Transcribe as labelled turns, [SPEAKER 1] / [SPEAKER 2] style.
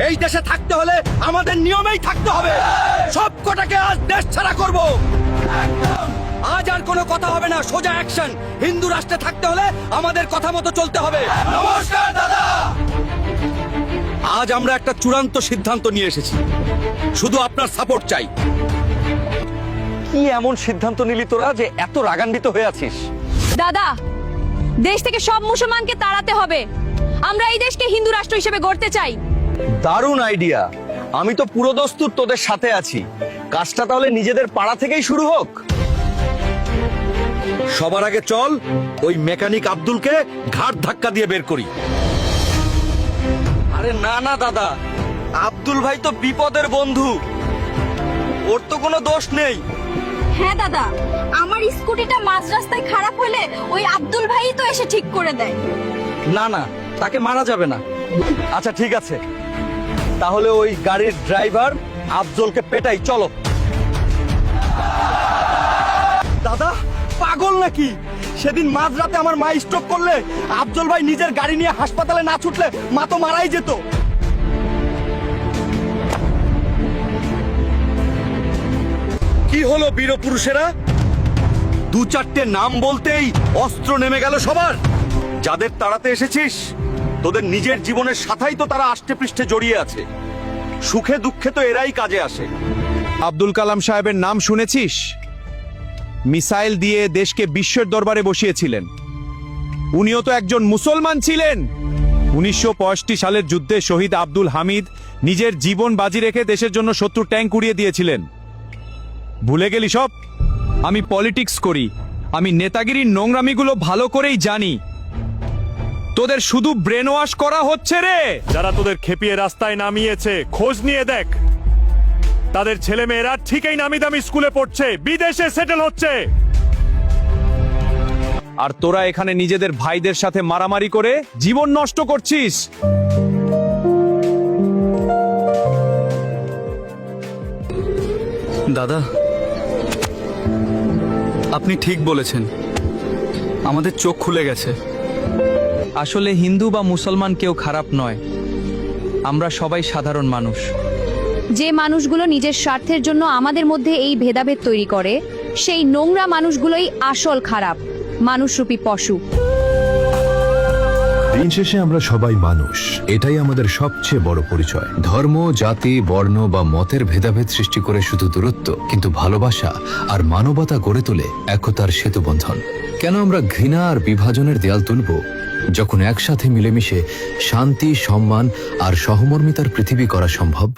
[SPEAKER 1] এই দেশে থাকতে হলে আমাদের নিয়মেই থাকতে হবে। সব কটাকে আজ দেশ ছাড়া করব। আজ আর কোনো কথা হবে না, সোজা অ্যাকশন। হিন্দু রাষ্ট্রে থাকতে হলে আমাদের কথা মতো চলতে হবে। নমস্কার দাদা। আজ আমরা একটা চূড়ান্ত সিদ্ধান্ত নিয়ে এসেছি, শুধু আপনার সাপোর্ট চাই। কি এমন সিদ্ধান্ত নিলি তোরা যে এত রাগান্বিত হয়ে আছিস?
[SPEAKER 2] দাদা, দেশ থেকে সব মুসলমানকে তাড়াতে হবে। আমরা এই দেশকে হিন্দু রাষ্ট্র হিসেবে গড়তে চাই।
[SPEAKER 1] দারুণ আইডিয়া। আমি তো পুরো দস্তুর তোদের সাথে আছি। কাজটা তাহলে নিজেদের পাড়া থেকেই শুরু হোক। সবার আগে চল ওই মেকানিক আব্দুলকে ঘাট ধাক্কা দিয়ে বের করি। আরে না না দাদা, আব্দুল ভাই তো বিপদের বন্ধু, ওর তো কোনো দোষ নেই।
[SPEAKER 2] হ্যাঁ দাদা, আমার স্কুটিটা মাঝ রাস্তায় খারাপ হলে ওই আব্দুল ভাইই তো এসে ঠিক করে দেয়।
[SPEAKER 1] না না, তাকে মারা যাবে না। আচ্ছা ঠিক আছে, তাহলে ওই গাড়ির ড্রাইভার আফজলকে পেটাই, চলো। দাদা পাগল নাকি? সেদিন মাঝরাতে আমার মা স্ট্রোক করলে আফজল ভাই নিজের গাড়ি নিয়ে হাসপাতালে না ছুটলে মা তো মারাই যেত। কি হলো বীর পুরুষেরা? দু চারটে নাম বলতেই অস্ত্র নেমে গেল সবার। যাদের তাড়াতে এসেছিস, তোদের নিজের জীবনের সাথেই তো তারা আষ্টে পৃষ্ঠে জড়িয়ে আছে। সুখে দুঃখে তো এরাই কাজে আসে।
[SPEAKER 3] আব্দুল কালাম সাহেবের নাম শুনেছিস? মিসাইল দিয়ে দেশকে বিশ্বের দরবারে বসিয়েছিলেন। উনিও তো একজন মুসলমান ছিলেন। 1965 সালের যুদ্ধে শহীদ আব্দুল হামিদ নিজের জীবন বাজি রেখে দেশের জন্য 70 ট্যাঙ্ক উড়িয়ে দিয়েছিলেন। ভুলে গেলি সব? আমি পলিটিক্স করি, আমি নেতাগিরির নোংরামিগুলো ভালো করেই জানি। তোদের শুধু ব্রেন ওয়াশ করা হচ্ছে রে।
[SPEAKER 4] যারা তোদের খেপিয়ে রাস্তায় নামিয়েছে, খোঁজ নিয়ে দেখ। তাদের ছেলে মেয়েরা ঠিকই নামি দামি স্কুলে পড়ছে, বিদেশে সেটেল হচ্ছে।
[SPEAKER 3] আর তোরা এখানে নিজেদের ভাইদের সাথে মারামারি করে জীবন নষ্ট করছিস।
[SPEAKER 5] দাদা, আপনি ঠিক বলেছেন, আমাদের চোখ খুলে গেছে। আসলে হিন্দু বা মুসলমান কেউ খারাপ নয়, আমরা সবাই সাধারণ মানুষ।
[SPEAKER 2] যে মানুষগুলো নিজের স্বার্থের জন্য আমাদের মধ্যে এই ভেদাভেদ তৈরি করে, সেই নোংরা মানুষগুলোই আসল খারাপ, মানুষরূপী পশু।
[SPEAKER 6] দিন শেষে আমরা সবাই মানুষ, এটাই আমাদের সবচেয়ে বড় পরিচয়। ধর্ম, জাতি, বর্ণ বা মতের ভেদাভেদ সৃষ্টি করে শুধু দূরত্ব, কিন্তু ভালোবাসা আর মানবতা গড়ে তোলে একতার সেতুবন্ধন। কেন আমরা ঘৃণা আর বিভাজনের দেয়াল তুলব, যখন একসাথে মিলেমিশে শান্তি, সম্মান আর সহমর্মিতার পৃথিবী করা সম্ভব?